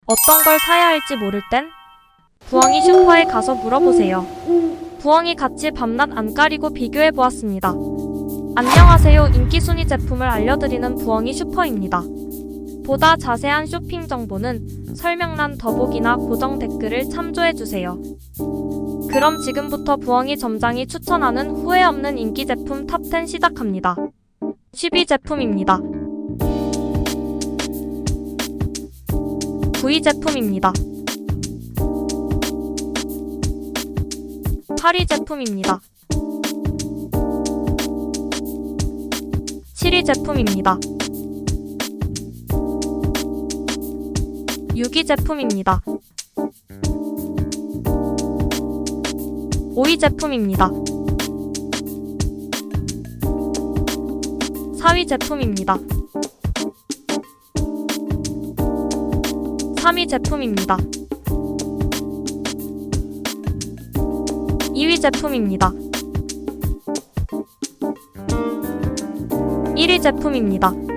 어떤 걸 사야 할지 모를 땐 부엉이 슈퍼에 가서 물어보세요. 부엉이 같이 밤낮 안 가리고 비교해보았습니다. 안녕하세요. 인기 순위 제품을 알려드리는 부엉이 슈퍼입니다. 보다 자세한 쇼핑 정보는 설명란 더보기나 고정 댓글을 참조해주세요. 그럼 지금부터 부엉이 점장이 추천하는 후회 없는 인기 제품 탑10 시작합니다. 10위 제품입니다. 9위 제품입니다. 8위 제품입니다. 7위 제품입니다. 6위 제품입니다. 5위 제품입니다. 4위 제품입니다. 3위 제품입니다. 2위 제품입니다. 1위 제품입니다.